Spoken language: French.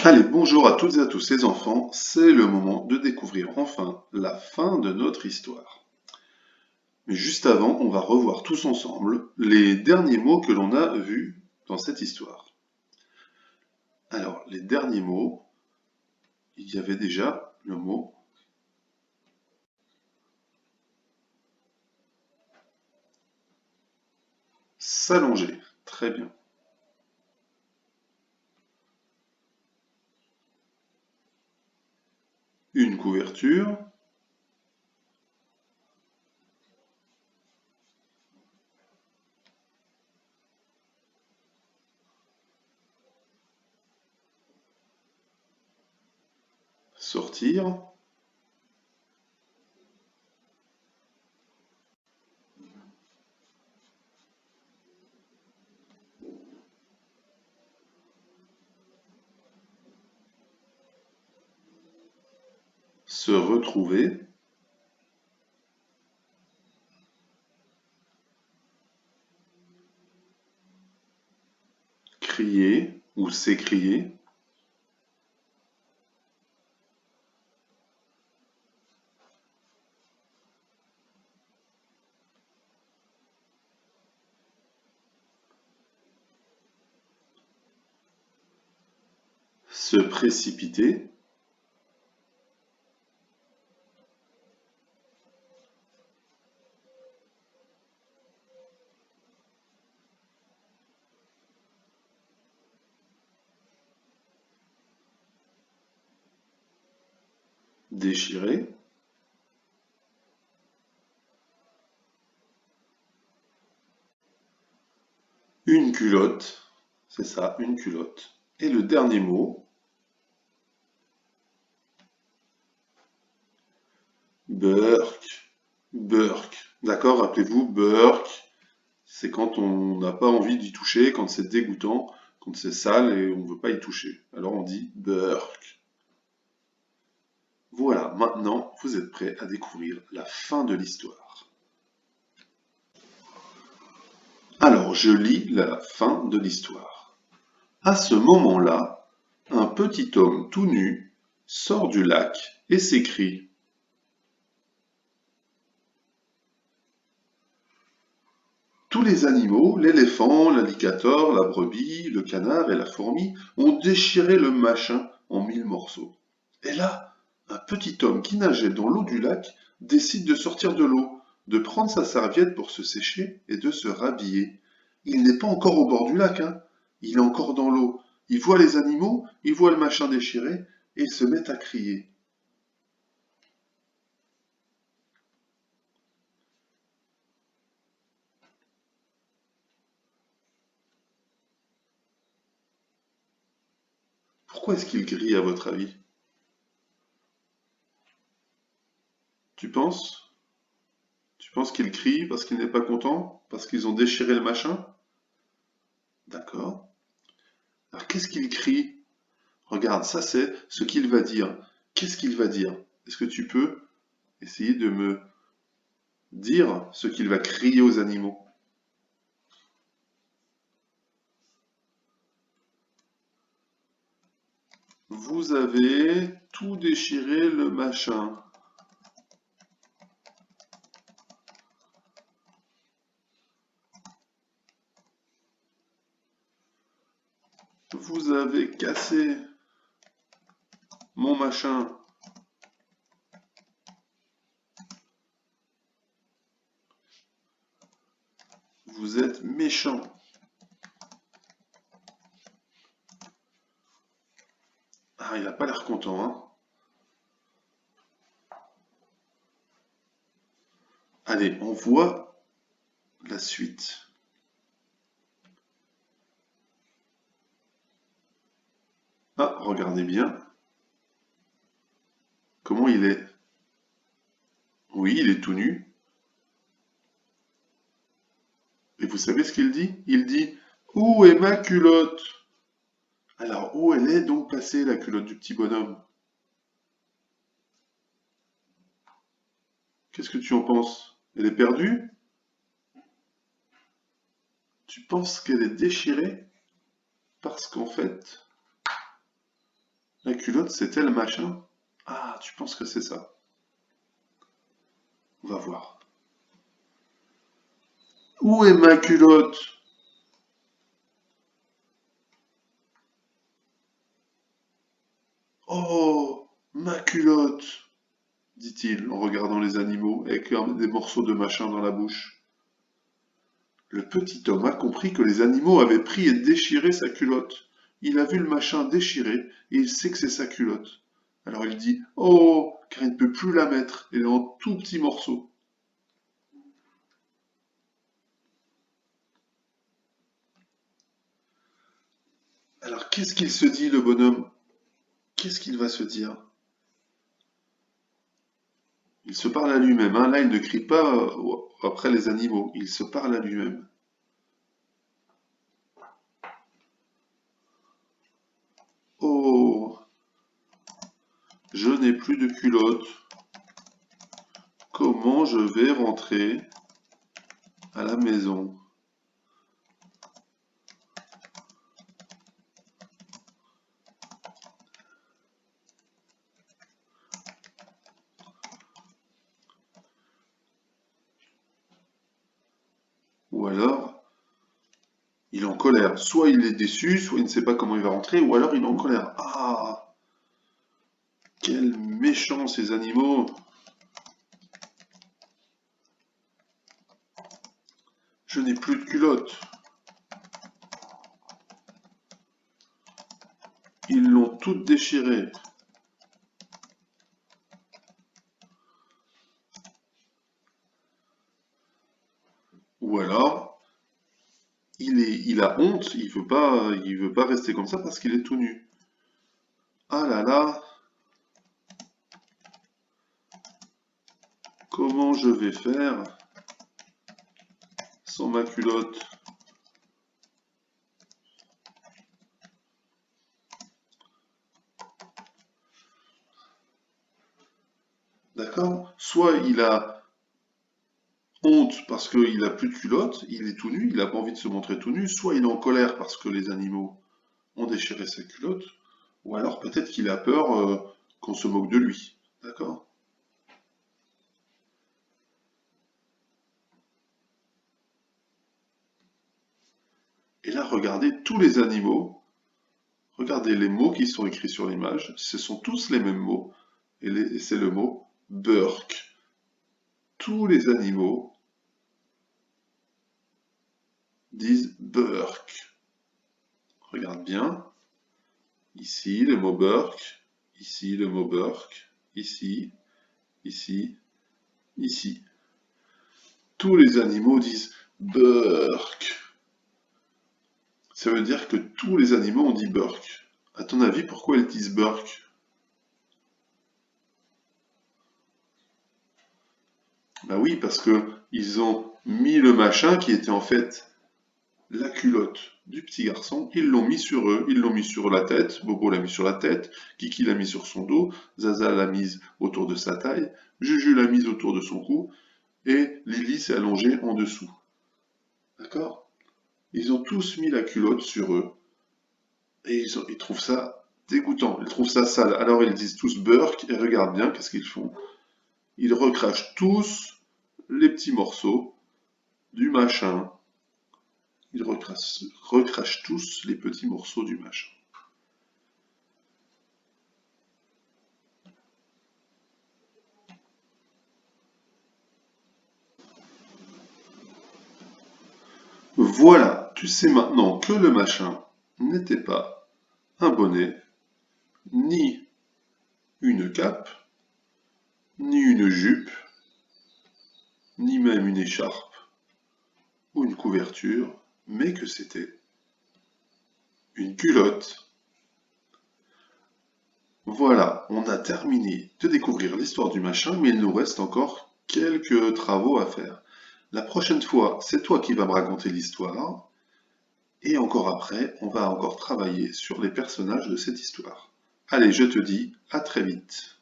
Allez, bonjour à toutes et à tous les enfants, c'est le moment de découvrir enfin la fin de notre histoire. Mais juste avant, on va revoir tous ensemble les derniers mots que l'on a vus dans cette histoire. Alors, les derniers mots, il y avait déjà le mot s'allonger. Très bien. Une couverture. Sortir. Se retrouver. Crier ou s'écrier. Se précipiter. Déchirer. Une culotte. C'est ça, une culotte. Et le dernier mot, Burk. Burk. D'accord, rappelez-vous, Burk, c'est quand on n'a pas envie d'y toucher, quand c'est dégoûtant, quand c'est sale et on ne veut pas y toucher. Alors on dit Burk. Voilà, maintenant vous êtes prêts à découvrir la fin de l'histoire. Alors je lis la fin de l'histoire. À ce moment-là, un petit homme tout nu sort du lac et s'écrie: tous les animaux, l'éléphant, l'alligator, la brebis, le canard et la fourmi, ont déchiré le machin en 1000 morceaux. Et là, un petit homme qui nageait dans l'eau du lac décide de sortir de l'eau, de prendre sa serviette pour se sécher et de se rhabiller. Il n'est pas encore au bord du lac, hein. Il est encore dans l'eau. Il voit les animaux, il voit le machin déchiré, et il se met à crier. Pourquoi est-ce qu'il crie à votre avis? Tu penses? Tu penses qu'il crie parce qu'il n'est pas content? Parce qu'ils ont déchiré le machin? D'accord. Alors qu'est-ce qu'il crie? Regarde, ça c'est ce qu'il va dire. Qu'est-ce qu'il va dire? Est-ce que tu peux essayer de me dire ce qu'il va crier aux animaux? Vous avez tout déchiré le machin. Vous avez cassé mon machin. Vous êtes méchant. Ah, il n'a pas l'air content, hein? Allez, on voit la suite. Ah, regardez bien comment il est. Oui, il est tout nu. Et vous savez ce qu'il dit? Il dit: où est ma culotte? Alors, où elle est donc passée, la culotte du petit bonhomme? Qu'est-ce que tu en penses? Elle est perdue? Tu penses qu'elle est déchirée? Parce qu'en fait, La culotte, c'était le machin? Ah, tu penses que c'est ça? On va voir. Où est ma culotte? Oh, ma culotte, dit-il en regardant les animaux avec des morceaux de machin dans la bouche. Le petit homme a compris que les animaux avaient pris et déchiré sa culotte. Il a vu le machin déchiré et il sait que c'est sa culotte. Alors il dit oh, car il ne peut plus la mettre, elle est en tout petits morceaux. Alors qu'est-ce qu'il se dit, le bonhomme? Qu'est-ce qu'il va se dire? Il se parle à lui-même, hein. Là, il ne crie pas après les animaux, il se parle à lui-même. Oh, je n'ai plus de culotte. Comment je vais rentrer à la maison? Ou alors, il est en colère. Soit il est déçu, soit il ne sait pas comment il va rentrer, ou alors il est en colère. Ah, quels méchants ces animaux! Je n'ai plus de culotte. Ils l'ont toute déchirée. Ou alors, il a honte, il veut pas rester comme ça parce qu'il est tout nu. Ah là là, comment je vais faire sans ma culotte? D'accord? Soit il a honte parce qu'il a plus de culotte, il est tout nu, il n'a pas envie de se montrer tout nu, soit il est en colère parce que les animaux ont déchiré sa culotte, ou alors peut-être qu'il a peur qu'on se moque de lui. D'accord? Et là, regardez tous les animaux, regardez les mots qui sont écrits sur l'image, ce sont tous les mêmes mots, et c'est le mot Burk. Tous les animaux disent Burk. Regarde bien, ici le mot Burk, ici le mot Burk, ici, ici, ici. Tous les animaux disent Burk. Ça veut dire que tous les animaux ont dit Burk. À ton avis, pourquoi ils disent Burk? Bah oui, parce que ils ont mis le machin qui était en fait la culotte du petit garçon, ils l'ont mis sur eux, ils l'ont mis sur la tête, Bobo l'a mis sur la tête, Kiki l'a mis sur son dos, Zaza l'a mise autour de sa taille, Juju l'a mise autour de son cou, et Lily s'est allongée en dessous. D'accord? Ils ont tous mis la culotte sur eux, et ils trouvent ça dégoûtant, ils trouvent ça sale. Alors ils disent tous Burk, et regarde bien, qu'est-ce qu'ils font? Ils recrachent tous les petits morceaux du machin. Ils recrachent tous les petits morceaux du machin. Voilà, tu sais maintenant que le machin n'était pas un bonnet, ni une cape, ni une jupe, ni même une écharpe ou une couverture, mais que c'était une culotte. Voilà, on a terminé de découvrir l'histoire du machin, mais il nous reste encore quelques travaux à faire. La prochaine fois, c'est toi qui vas me raconter l'histoire, et encore après, on va encore travailler sur les personnages de cette histoire. Allez, je te dis à très vite.